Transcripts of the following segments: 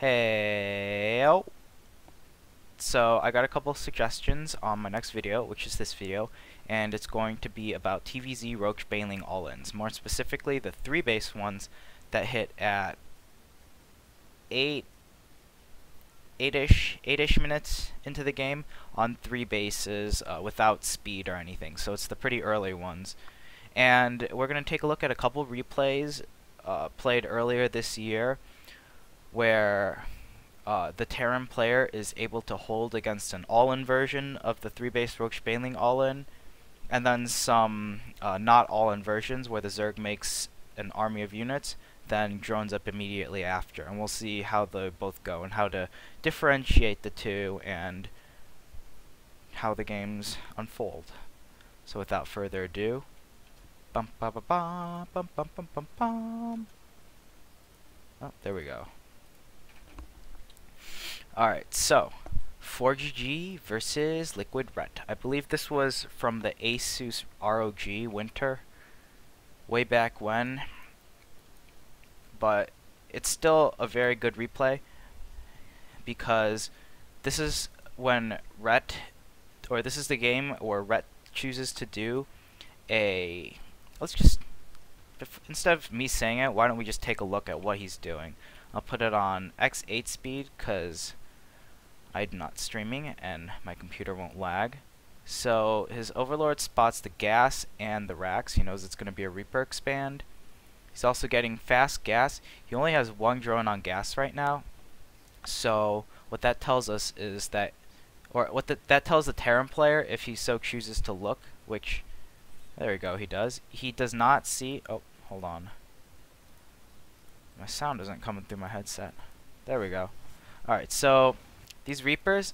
Hey, oh. So I got a couple suggestions on my next video, which is this video, and it's going to be about TvZ Roach Baneling all-ins. More specifically, the 3 base ones that hit at 8-ish minutes into the game on 3 bases without speed or anything. So it's the pretty early ones. And we're going to take a look at a couple replays played earlier this year where the Terran player is able to hold against an all-in version of the 3-base Roach Baneling all-in, and then some not all-in versions where the Zerg makes an army of units, then drones up immediately after. And we'll see how they both go and how to differentiate the two and how the games unfold. So without further ado, bum ba ba ba bum bum bum bum bum. Oh, there we go. Alright, so 4GG versus Liquid Ret. I believe this was from the Asus ROG winter, way back when, but it's still a very good replay because this is when Ret, or this is the game where Ret chooses to do a, instead of me saying it, why don't we just take a look at what he's doing. I'll put it on X8 speed because I'm not streaming and my computer won't lag. So his Overlord spots the gas and the racks. He knows it's going to be a Reaper expand. He's also getting fast gas. He only has 1 drone on gas right now. So what that tells us is that, or what that tells the Terran player, if he so chooses to look, which, there we go, he does. He does not see, oh, hold on. My sound isn't coming through my headset. There we go. Alright, so these Reapers,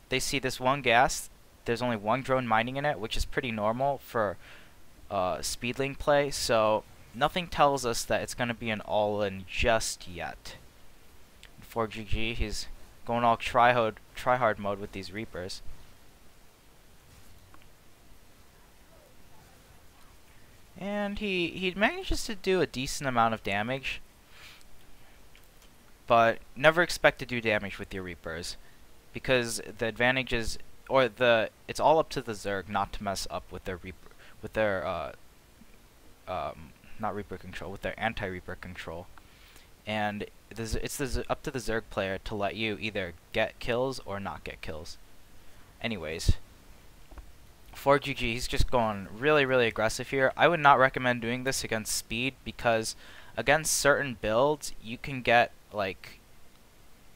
they see this 1 gas. There's only 1 drone mining in it, which is pretty normal for speedling play, so nothing tells us that it's going to be an all-in just yet. 4GG, he's going all try-hard mode with these Reapers. And he manages to do a decent amount of damage, but never expect to do damage with your Reapers, because the advantage is, or it's all up to the Zerg not to mess up with their Reaper, with their not Reaper control, with their anti-Reaper control, and it's up to the Zerg player to let you either get kills or not get kills. Anyways, 4GG, he's just going really aggressive here. I would not recommend doing this against speed, because against certain builds you can get like,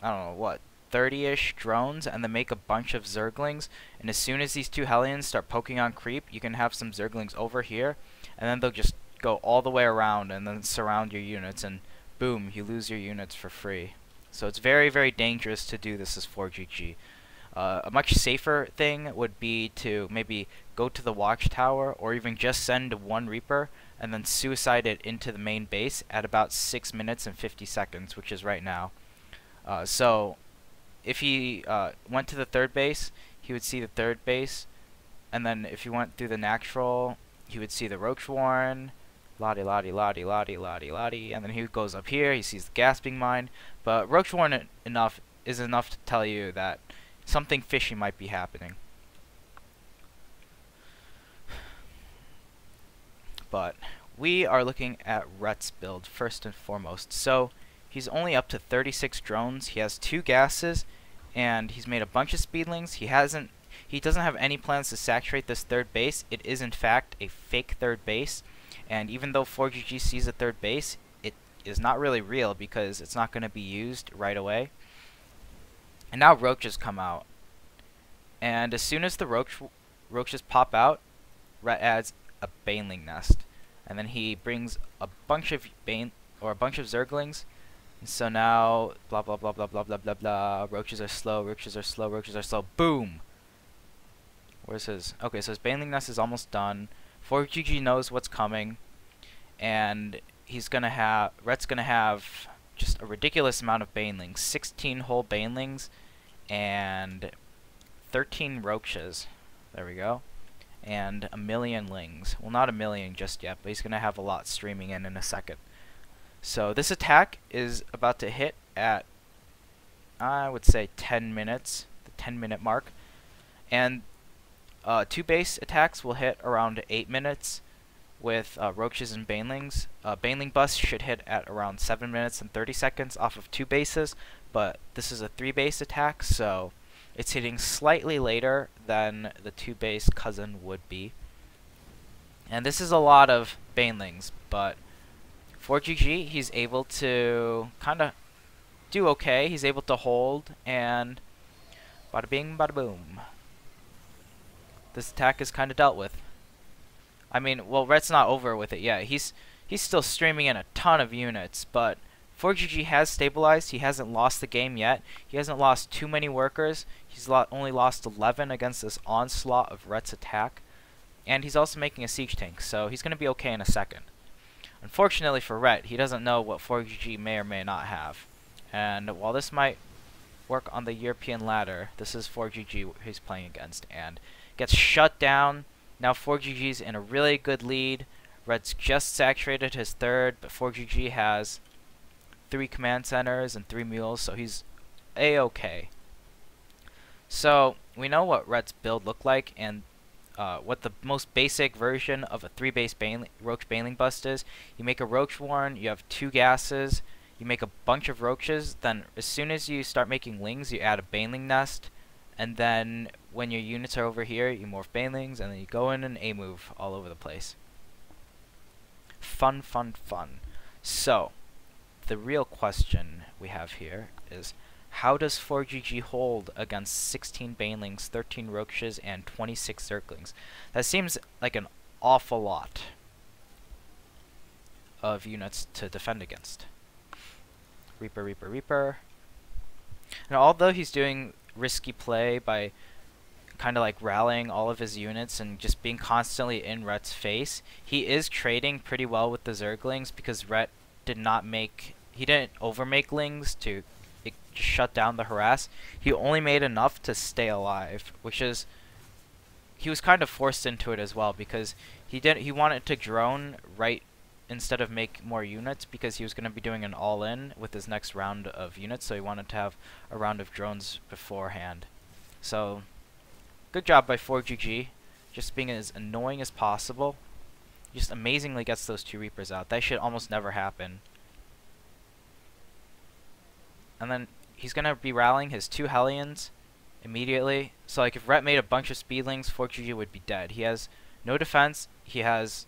I don't know what, 30-ish drones and then make a bunch of Zerglings, and as soon as these 2 Hellions start poking on creep, you can have some Zerglings over here, and then they'll just go all the way around and then surround your units, and boom, you lose your units for free. So it's very dangerous to do this as 4GG. A much safer thing would be to maybe go to the watchtower, or even just send 1 Reaper and then suicide it into the main base at about 6 minutes and 50 seconds, which is right now. So if he went to the 3rd base, he would see the 3rd base, and then if he went through the natural, he would see the Roach Warren, lottie, and then he goes up here, he sees the gas being mined, but Roach Warren is enough to tell you that something fishy might be happening. But we are looking at Ret's build first and foremost. So he's only up to 36 drones, he has 2 gases, and he's made a bunch of speedlings. He doesn't have any plans to saturate this 3rd base. It is in fact a fake 3rd base, and even though 4GG sees a 3rd base, it is not really real because it's not going to be used right away. And now roaches come out, and as soon as the roaches pop out, Ret adds a Baneling nest, and then he brings a bunch of Zerglings. And so now blah blah blah blah blah blah blah blah. Roaches are slow. Boom. Where's his? Okay, so his Baneling nest is almost done. 4GG knows what's coming, and Ret's gonna have just a ridiculous amount of Banelings, 16 whole Banelings and 13 Roaches. There we go. And a million Lings. Well, not a million just yet, but he's gonna have a lot streaming in a second. So this attack is about to hit at I would say 10 minutes, the 10-minute mark. And 2 base attacks will hit around 8 minutes with Roaches and Banelings. Baneling bust should hit at around 7 minutes and 30 seconds off of 2 bases, but this is a 3 base attack, so it's hitting slightly later than the 2 base cousin would be. And this is a lot of Banelings, but for GG, he's able to kind of do okay. He's able to hold, and bada bing, bada boom. This attack is kind of dealt with. I mean, well, Rhett's not over with it yet. He's still streaming in a ton of units, but 4GG has stabilized. He hasn't lost the game yet. He hasn't lost too many workers. He's only lost 11 against this onslaught of Rhett's attack. And he's also making a siege tank, so he's going to be okay in a second. Unfortunately for Rhett, he doesn't know what 4GG may or may not have. And while this might work on the European ladder, this is 4GG he's playing against, and gets shut down. Now 4GG's in a really good lead. Red's just saturated his third, but 4GG has 3 command centers and 3 mules, so he's a-okay. So we know what Red's build looked like, and what the most basic version of a 3-base Roach Baneling bust is. You make a Roach Warren, you have 2 gases, you make a bunch of Roaches, then as soon as you start making Lings, you add a Baneling nest, and then when your units are over here, you morph Banelings, and then you go in and A-move all over the place. Fun, fun, fun. So, the real question we have here is, how does 4GG hold against 16 Banelings, 13 Roaches, and 26 Zerglings? That seems like an awful lot of units to defend against. Reaper, Reaper, Reaper. And although he's doing risky play by kind of like rallying all of his units and just being constantly in Rhett's face, he is trading pretty well with the Zerglings because Rhett didn't overmake Lings to just shut down the harass. He only made enough to stay alive, which is, he was kind of forced into it as well because he wanted to drone right instead of make more units because he was going to be doing an all-in with his next round of units, so he wanted to have a round of drones beforehand. So good job by 4GG, just being as annoying as possible. Just amazingly gets those 2 Reapers out. That should almost never happen. And then he's going to be rallying his 2 Hellions immediately. So like if Rhett made a bunch of Speedlings, 4GG would be dead. He has no defense, he has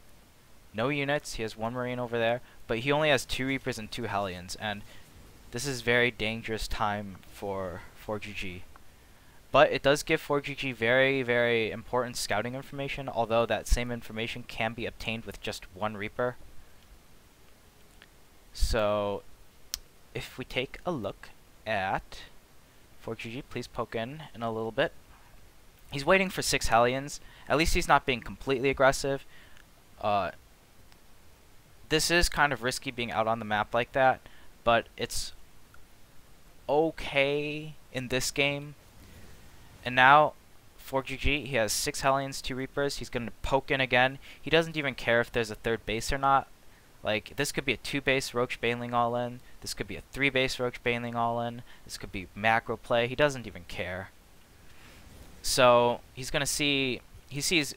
no units, he has 1 Marine over there, but he only has 2 Reapers and 2 Hellions, and this is very dangerous time for 4GG. But it does give 4GG very, very important scouting information, although that same information can be obtained with just 1 Reaper. So if we take a look at 4GG, please poke in a little bit. He's waiting for 6 Hellions. At least he's not being completely aggressive. This is kind of risky being out on the map like that, but it's okay in this game. And now 4GG, he has 6 Hellions, 2 Reapers. He's going to poke in again. He doesn't even care if there's a 3rd base or not. Like, this could be a 2-base Roach Baneling all-in. This could be a 3-base Roach Baneling all-in. This could be macro play. He doesn't even care. So, he's going to see... He sees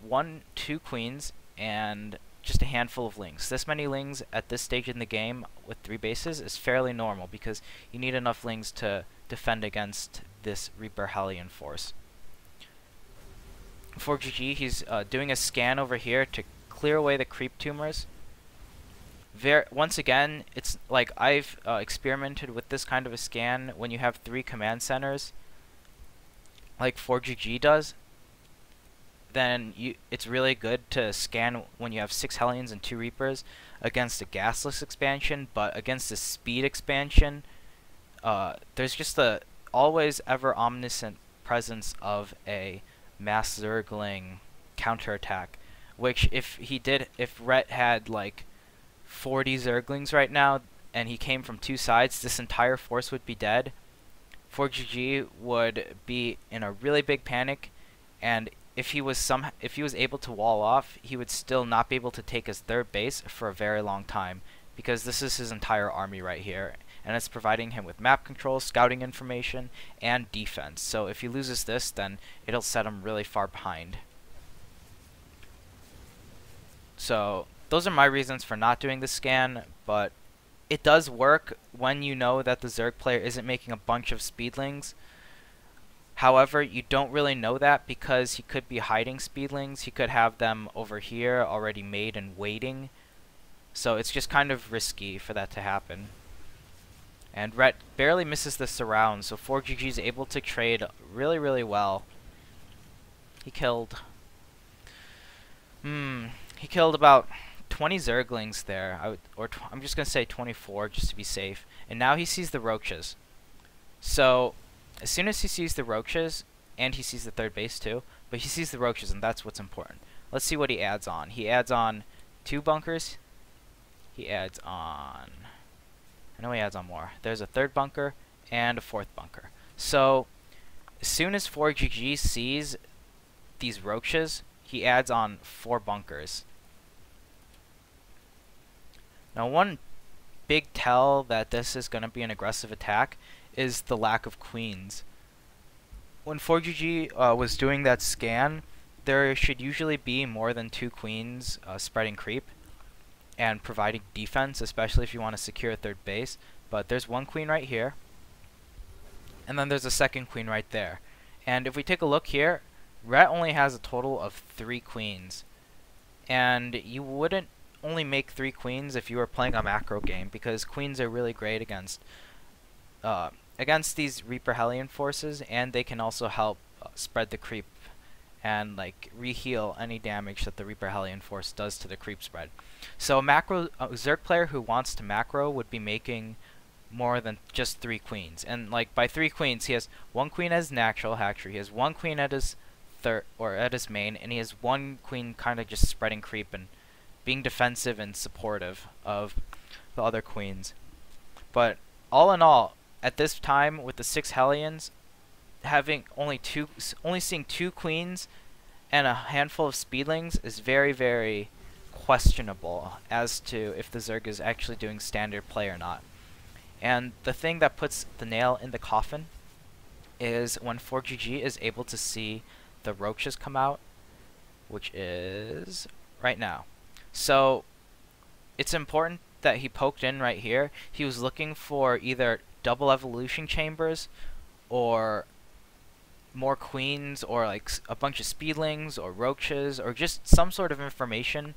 1, 2 Queens and just a handful of Lings. This many Lings at this stage in the game with 3 bases is fairly normal because you need enough Lings to defend against this Reaper Hellion force. For GG, he's doing a scan over here to clear away the creep tumors. Once again, it's like I've experimented with this kind of a scan when you have 3 command centers, like 4GG does. Then it's really good to scan when you have 6 Hellions and 2 Reapers against a gasless expansion, but against a speed expansion, there's just the always ever omniscient presence of a mass Zergling counterattack, which if Rhett had like 40 Zerglings right now and he came from 2 sides, this entire force would be dead. 4GG would be in a really big panic, and if he was able to wall off, he would still not be able to take his 3rd base for a very long time because this is his entire army right here, and it's providing him with map control, scouting information, and defense. So if he loses this, then it'll set him really far behind. So those are my reasons for not doing the scan, but it does work when you know that the Zerg player isn't making a bunch of speedlings. However, you don't really know that because he could be hiding speedlings. He could have them over here already made and waiting. So it's just kind of risky for that to happen. And Rhett barely misses the surround, so 4GG is able to trade really, really well. He killed about 20 Zerglings there. I'm just going to say 24 just to be safe. And now he sees the Roaches. So as soon as he sees the Roaches, and he sees the third base too, but he sees the Roaches, and that's what's important. Let's see what he adds on. He adds on 2 bunkers. He adds on... I know he adds on more. There's a 3rd bunker and a 4th bunker. So as soon as 4GG sees these Roaches, he adds on 4 bunkers. Now one big tell that this is going to be an aggressive attack is the lack of queens. When 4GG was doing that scan, there should usually be more than 2 queens spreading creep and providing defense, especially if you want to secure a 3rd base. But there's 1 queen right here, and then there's a 2nd queen right there. And if we take a look here, Rhett only has a total of 3 queens. And you wouldn't only make 3 queens if you were playing a macro game, because queens are really great against these Reaper Hellion forces, and they can also help spread the creep and like re-heal any damage that the Reaper Hellion force does to the creep spread. So a Zerg player who wants to macro would be making more than just 3 queens. And like by 3 queens, he has 1 queen as natural hatchery, he has 1 queen at his at his main, and he has 1 queen kind of just spreading creep and being defensive and supportive of the other queens. But all in all, at this time with the 6 Hellions, having only seeing 2 queens and a handful of speedlings is very, very questionable as to if the Zerg is actually doing standard play or not. And the thing that puts the nail in the coffin is when 4GG is able to see the Roaches come out, which is right now. So it's important that he poked in right here. He was looking for either double evolution chambers or more queens, or like a bunch of speedlings or Roaches, or just some sort of information.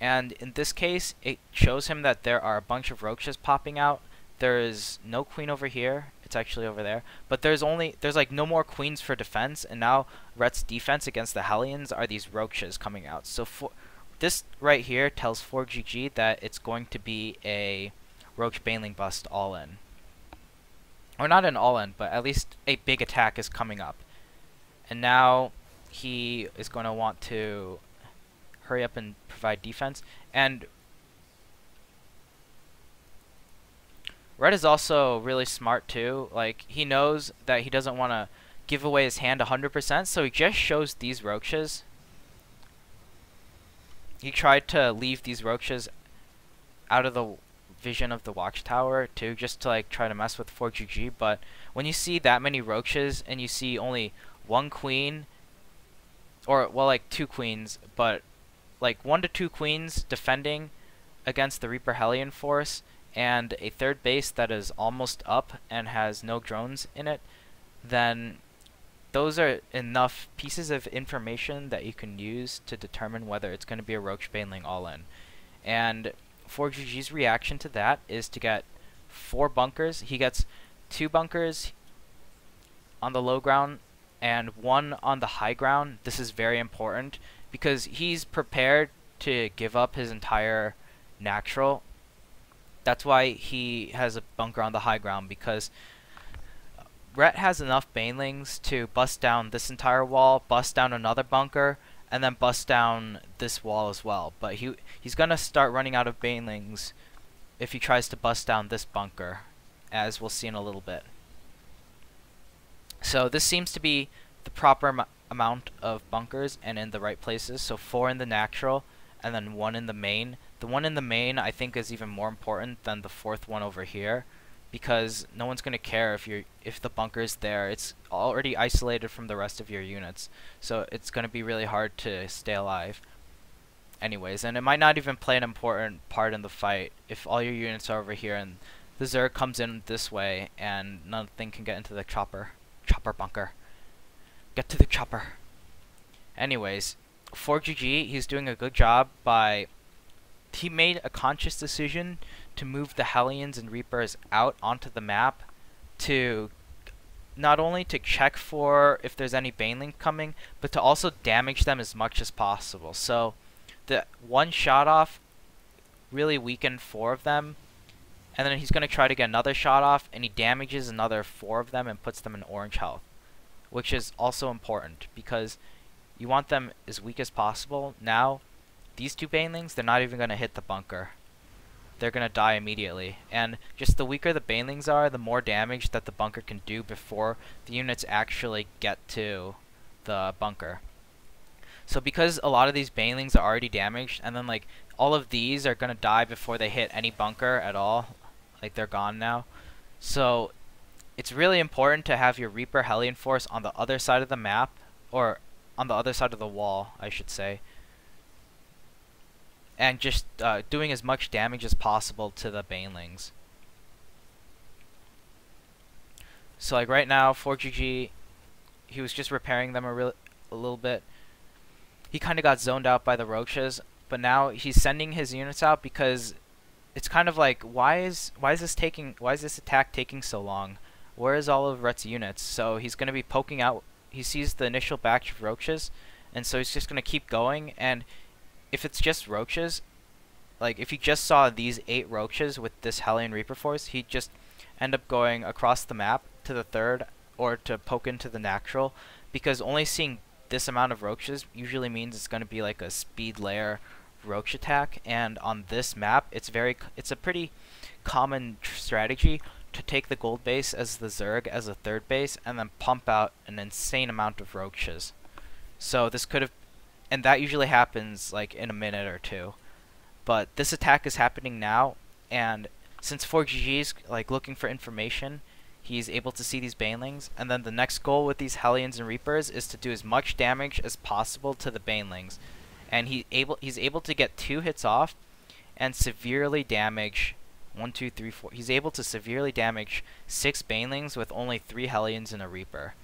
And in this case, it shows him that there are a bunch of Roaches popping out. There is no queen over here. It's actually over there. But there's like no more queens for defense, and now Rhett's defense against the Hellions are these Roaches coming out. So this right here tells 4GG that it's going to be a Roach Baneling bust all-in. Or not an all-in, but at least a big attack is coming up. And now he is going to want to hurry up and provide defense. And Red is also really smart too. Like, he knows that he doesn't want to give away his hand 100%, so he just shows these Roaches. He tried to leave these Roaches out of the vision of the watchtower too, just to like try to mess with 4GG. But when you see that many Roaches and you see only 1 queen, or well, like 2 queens, but like 1 to 2 queens defending against the Reaper Hellion force, and a 3rd base that is almost up and has no drones in it, then those are enough pieces of information that you can use to determine whether it's going to be a Roach Baneling all-in. And 4GG's reaction to that is to get 4 bunkers. He gets 2 bunkers on the low ground and 1 on the high ground. This is very important because he's prepared to give up his entire natural. That's why he has a bunker on the high ground, because Rhett has enough Banelings to bust down this entire wall, bust down another bunker, and then bust down this wall as well. But he's going to start running out of Banelings if he tries to bust down this bunker, as we'll see in a little bit. So this seems to be the proper amount of bunkers and in the right places. So 4 in the natural and then 1 in the main. The one in the main I think is even more important than the fourth one over here, because no one's gonna care if the bunker's there. It's already isolated from the rest of your units, so it's gonna be really hard to stay alive. Anyways, and it might not even play an important part in the fight if all your units are over here and the zerg comes in this way and nothing can get into the chopper bunker. Get to the chopper. Anyways, for GG, he's doing a good job he made a conscious decision to move the Hellions and Reapers out onto the map to not only to check for if there's any Baneling coming, but to also damage them as much as possible. So the one shot off really weakened 4 of them, and then he's going to try to get another shot off, and he damages another 4 of them and puts them in orange health, which is also important because you want them as weak as possible. Now, these 2 Banelings, they're not even going to hit the bunker. They're going to die immediately. And just the weaker the Banelings are, the more damage that the bunker can do before the units actually get to the bunker. So because a lot of these Banelings are already damaged, and then like all of these are going to die before they hit any bunker at all, like they're gone now. So it's really important to have your Reaper Hellion force on the other side of the map, or on the other side of the wall, I should say, and just doing as much damage as possible to the Banelings. So like right now, 4GG, he was just repairing them a little bit. He kind of got zoned out by the roaches, but now he's sending his units out because it's kind of like, why is this attack taking so long? Where is all of Rhett's units? So he's going to be poking out. He sees the initial batch of roaches, and so he's just going to keep going. And if it's just roaches, like if he just saw these 8 roaches with this Hellion Reaper force, he'd just end up going across the map to the third, or to poke into the natural, because only seeing this amount of roaches usually means it's going to be like a speed layer roach attack. And on this map, it's a pretty common strategy to take the gold base as the zerg as a third base and then pump out an insane amount of roaches. So this could have, and that usually happens like in a minute or 2. But this attack is happening now, and since 4GG is like looking for information, he's able to see these Banelings, and then the next goal with these Hellions and Reapers is to do as much damage as possible to the Banelings. And he's able to get 2 hits off and severely damage 1, 2, 3, 4. He's able to severely damage 6 Banelings with only 3 Hellions and a Reaper.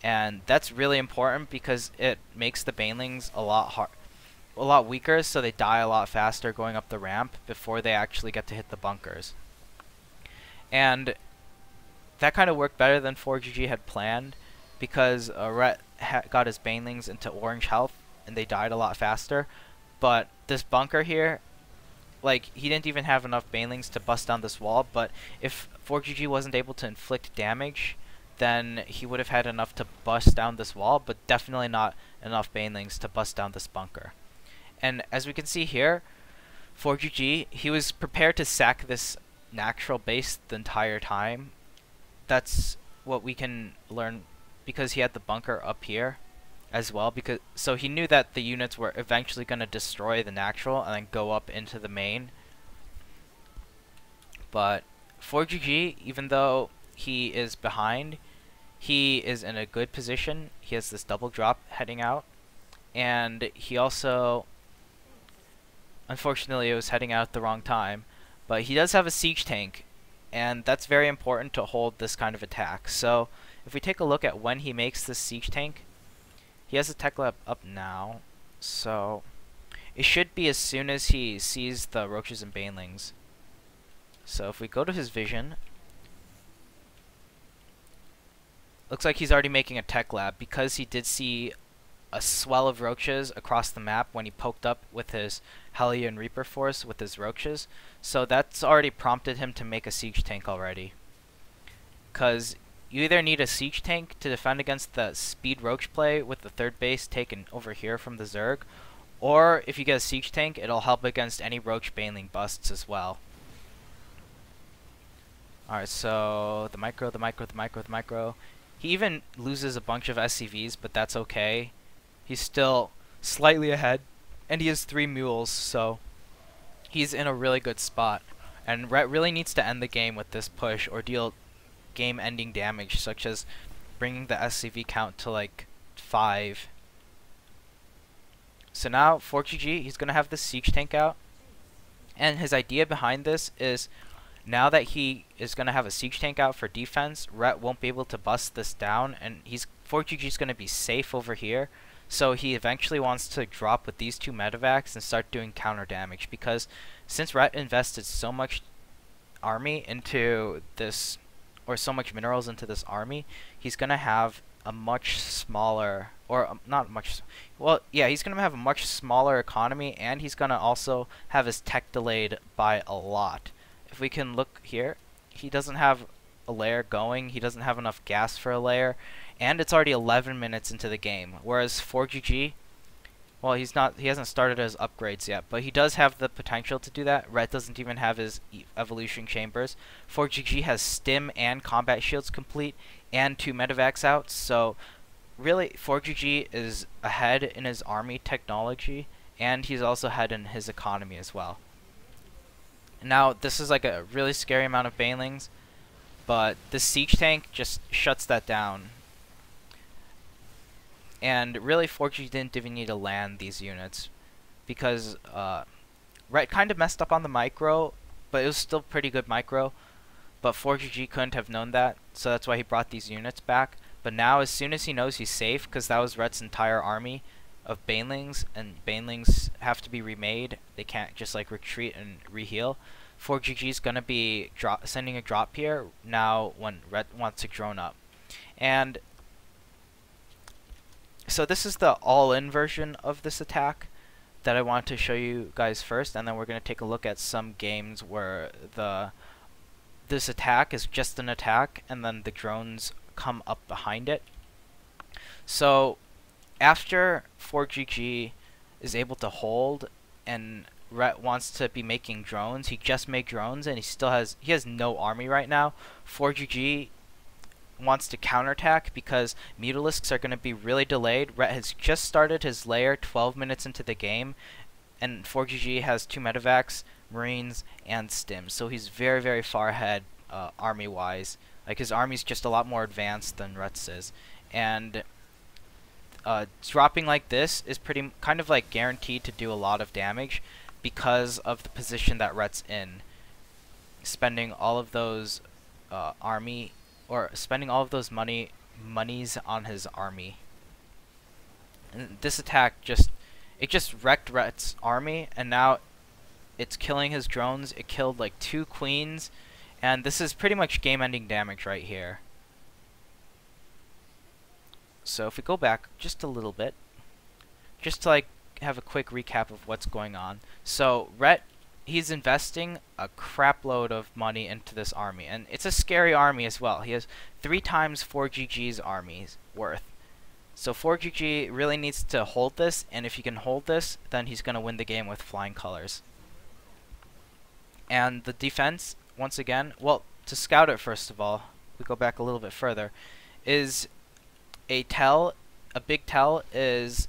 And that's really important because it makes the Banelings a lot weaker, so they die a lot faster going up the ramp before they actually get to hit the bunkers. And that kind of worked better than 4GG had planned, because Rhett got his Banelings into orange health and they died a lot faster. But this bunker here, like, he didn't even have enough Banelings to bust down this wall, but if 4GG wasn't able to inflict damage, then he would have had enough to bust down this wall, but definitely not enough Banelings to bust down this bunker. And as we can see here, 4GG, he was prepared to sack this natural base the entire time. That's what we can learn because he had the bunker up here as well, so he knew that the units were eventually going to destroy the natural and then go up into the main. But 4GG, even though he is behind, he is in a good position. He has this double drop heading out, and he also, unfortunately, it was heading out at the wrong time, but he does have a siege tank, and that's very important to hold this kind of attack. So if we take a look at when he makes this siege tank, he has a tech lab up now, so it should be as soon as he sees the roaches and banelings. So if we go to his vision, looks like he's already making a tech lab because he did see a swell of roaches across the map when he poked up with his Hellion Reaper force with his roaches. So that's already prompted him to make a siege tank already. Because you either need a siege tank to defend against the speed roach play with the third base taken over here from the zerg, or if you get a siege tank, it'll help against any roach baneling busts as well. Alright, so the micro. He even loses a bunch of SCVs, but that's okay. He's still slightly ahead, and he has 3 mules, so he's in a really good spot. And Rhett really needs to end the game with this push or deal game-ending damage, such as bringing the SCV count to like 5. So now 4GG, he's going to have the siege tank out. And his idea behind this is, now that he is going to have a siege tank out for defense, Rhett won't be able to bust this down, and 4GG is going to be safe over here. So he eventually wants to drop with these two medevacs and start doing counter damage, because since Rhett invested so much army into this, or so much minerals into this army, he's going to have a much smaller, or not much, well, yeah, he's going to have a much smaller economy, and he's going to also have his tech delayed by a lot. If we can look here, he doesn't have a layer going, he doesn't have enough gas for a layer, and it's already 11 minutes into the game, whereas 4GG, well, he hasn't started his upgrades yet, but he does have the potential to do that. Rhett doesn't even have his evolution chambers. 4GG has stim and combat shields complete, and 2 medevacs out, so really 4GG is ahead in his army technology, and he's also ahead in his economy as well. Now, this is like a really scary amount of banelings, but the siege tank just shuts that down. And really, 4GG didn't even need to land these units, because Rhett kind of messed up on the micro, but it was still pretty good micro. But 4GG couldn't have known that, so that's why he brought these units back. But now, as soon as he knows he's safe, because that was Rhett's entire army of banelings, and banelings have to be remade, they can't just like retreat and reheal. 4GG is gonna be sending a drop here now when Rhett wants to drone up. And so this is the all-in version of this attack that I want to show you guys first, and then we're going to take a look at some games where this attack is just an attack, and then the drones come up behind it. So after 4GG is able to hold, and Rhett wants to be making drones, he just made drones, and he has no army right now. 4GG wants to counterattack because mutalisks are going to be really delayed. Rhett has just started his lair 12 minutes into the game, and 4GG has 2 medevacs, marines, and stims, so he's very, very far ahead army wise. Like, his army's just a lot more advanced than Rhett's is, and dropping like this is kind of like guaranteed to do a lot of damage because of the position that Rhett's in, spending all of those spending all of those monies on his army. And this attack just wrecked Rhett's army, and now it's killing his drones. It killed like 2 queens, and this is pretty much game-ending damage right here. So if we go back just a little bit, just to like have a quick recap of what's going on. So Rhett, he's investing a crap load of money into this army, and it's a scary army as well. He has 3 times 4GG's army's worth. So 4GG really needs to hold this, and if he can hold this, then he's going to win the game with flying colors. And the defense, once again, well, to scout it first of all, we go back a little bit further, is a big tell is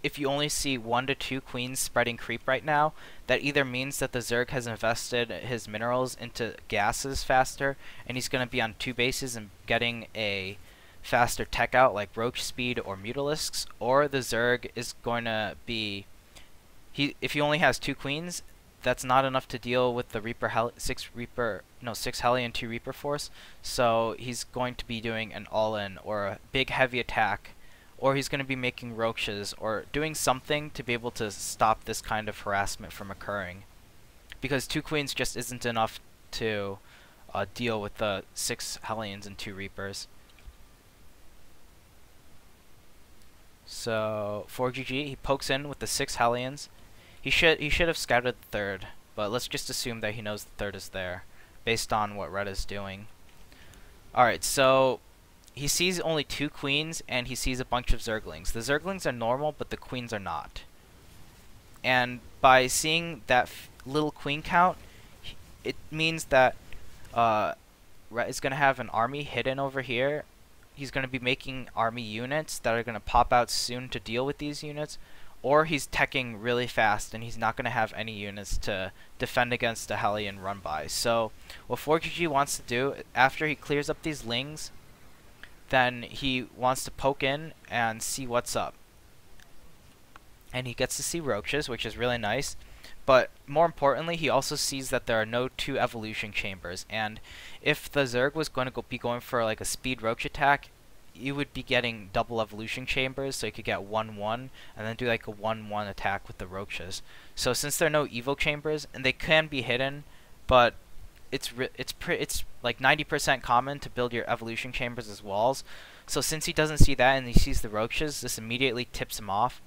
if you only see 1 to 2 queens spreading creep right now, that either means that the Zerg has invested his minerals into gases faster, and he's going to be on 2 bases and getting a faster tech out like Roach Speed or Mutalisks, or the Zerg is going to be, if he only has 2 queens, that's not enough to deal with the 6 Heli and 2 Reaper force, so he's going to be doing an all-in or a big heavy attack, or he's going to be making roaches or doing something to be able to stop this kind of harassment from occurring, because 2 queens just isn't enough to deal with the 6 Hellions and 2 Reapers. So 4GG, he pokes in with the 6 Hellions. He should have scouted the 3rd, but let's just assume that he knows the 3rd is there, based on what Rhett is doing. Alright, so he sees only 2 queens, and he sees a bunch of zerglings. The zerglings are normal, but the queens are not. And by seeing that little queen count, it means that Rhett is going to have an army hidden over here. He's going to be making army units that are going to pop out soon to deal with these units. or he's teching really fast and he's not going to have any units to defend against a Hellion run by. So what 4GG wants to do, after he clears up these lings, then he wants to poke in and see what's up. And he gets to see roaches, which is really nice. But more importantly, he also sees that there are no 2 evolution chambers. And if the Zerg was going to be going for like a speed roach attack, you would be getting double evolution chambers, so you could get 1-1 and then do like a 1-1 attack with the roaches. So since there are no evo chambers, and they can be hidden, but it's like 90% common to build your evolution chambers as walls. So since he doesn't see that and he sees the roaches, this immediately tips him off.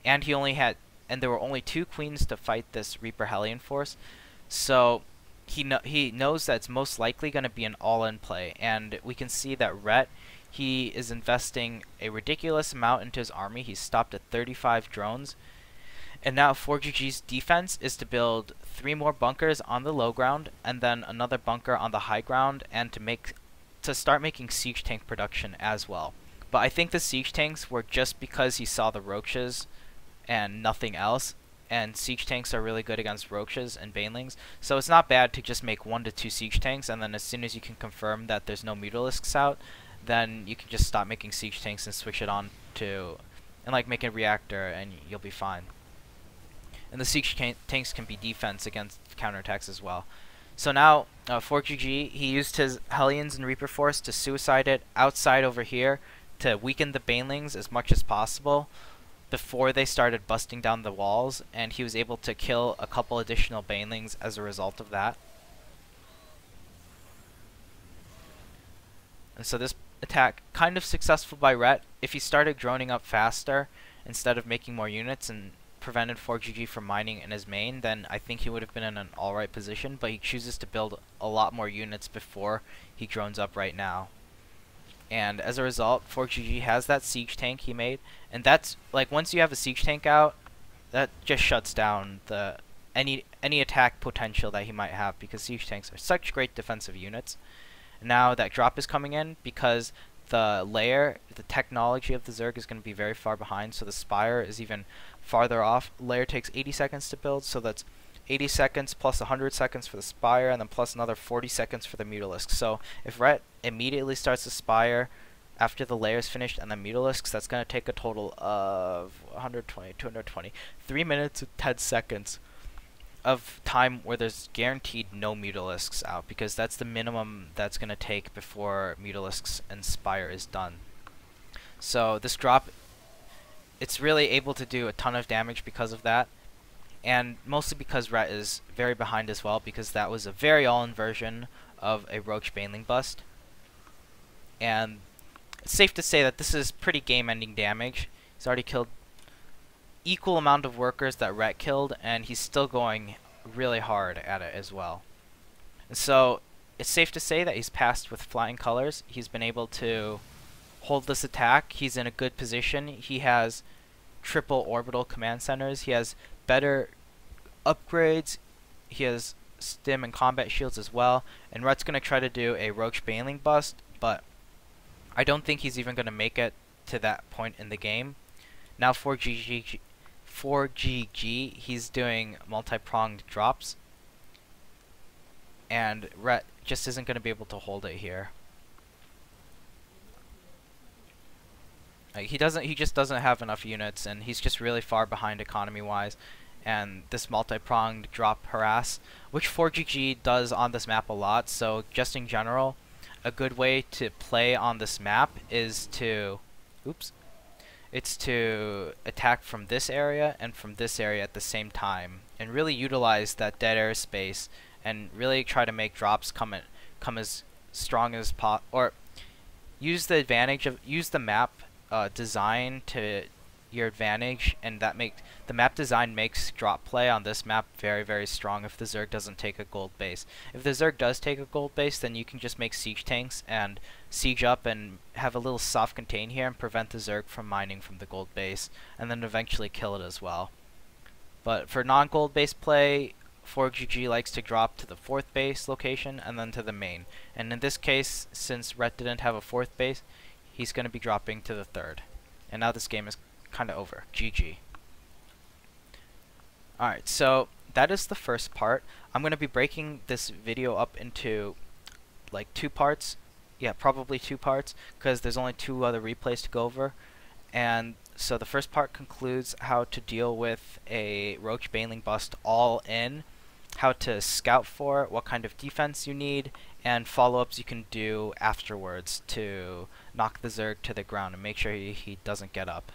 And there were only 2 queens to fight this Reaper Hellion force, so he knows that it's most likely going to be an all-in play. And we can see that Rhett, he is investing a ridiculous amount into his army. He's stopped at 35 drones. And now 4GG's defense is to build 3 more bunkers on the low ground and then another bunker on the high ground, and to start making siege tank production as well. But I think the siege tanks were just because he saw the roaches and nothing else. And siege tanks are really good against roaches and banelings, so it's not bad to just make 1 to 2 siege tanks, and then as soon as you can confirm that there's no mutalisks out, then you can just stop making siege tanks and switch it on to, and like make a reactor, and you'll be fine. And the siege tanks can be defense against counterattacks as well. So now 4GG, he used his Hellions and Reaper Force to suicide it outside over here to weaken the banelings as much as possible before they started busting down the walls, and he was able to kill a couple additional banelings as a result of that. And so this attack kind of successful by Rhett. If he started droning up faster instead of making more units and prevented 4GG from mining in his main, then I think he would have been in an alright position, but he chooses to build a lot more units before he drones up right now. And as a result, 4GG has that siege tank he made, and that's like, once you have a siege tank out, that just shuts down the any attack potential that he might have, because siege tanks are such great defensive units. Now that drop is coming in, because the technology of the Zerg is going to be very far behind, so the Spire is even farther off. Lair takes 80 seconds to build, so that's 80 seconds plus 100 seconds for the Spire, and then plus another 40 seconds for the Mutalisk. So if Rhett immediately starts the Spire after the Lair is finished and the Mutalisks, that's going to take a total of 120, 220, 3 minutes and 10 seconds of time where there's guaranteed no Mutalisks out, because that's the minimum that's going to take before Mutalisks and Spire is done. So this drop, it's really able to do a ton of damage because of that, and mostly because Rhett is very behind as well, because that was a very all-in version of a Roach Baneling bust. And it's safe to say that this is pretty game-ending damage. He's already killed equal amount of workers that Rhett killed, and he's still going really hard at it as well. And so it's safe to say that he's passed with flying colors. He's been able to hold this attack. He's in a good position. He has triple orbital command centers. He has better upgrades. He has stim and combat shields as well. And Rhett's going to try to do a Roach Baneling bust, but I don't think he's even going to make it to that point in the game. Now 4GG, he's doing multi-pronged drops, and Rhett just isn't going to be able to hold it here. Like, he just doesn't have enough units, and he's just really far behind economy-wise. And this multi-pronged drop harass, which 4GG does on this map a lot, so just in general, a good way to play on this map is to, it's to attack from this area and from this area at the same time, and really utilize that dead air space, and really try to make drops come as strong as possible, or use the map design to your advantage, and the map design makes drop play on this map very, very strong if the Zerg doesn't take a gold base. If the Zerg does take a gold base, then you can just make siege tanks and siege up and have a little soft contain here and prevent the Zerg from mining from the gold base, and then eventually kill it as well. But for non-gold base play, 4GG likes to drop to the 4th base location and then to the main. And in this case, since Rhett didn't have a 4th base, he's going to be dropping to the 3rd. And now this game is kind of over. GG. Alright, so that is the first part. I'm going to be breaking this video up into like 2 parts. Yeah, probably 2 parts, because there's only 2 other replays to go over. And so the first part concludes how to deal with a Roach Baneling bust all in, how to scout for it, what kind of defense you need, and follow-ups you can do afterwards to knock the zerg to the ground and make sure he doesn't get up.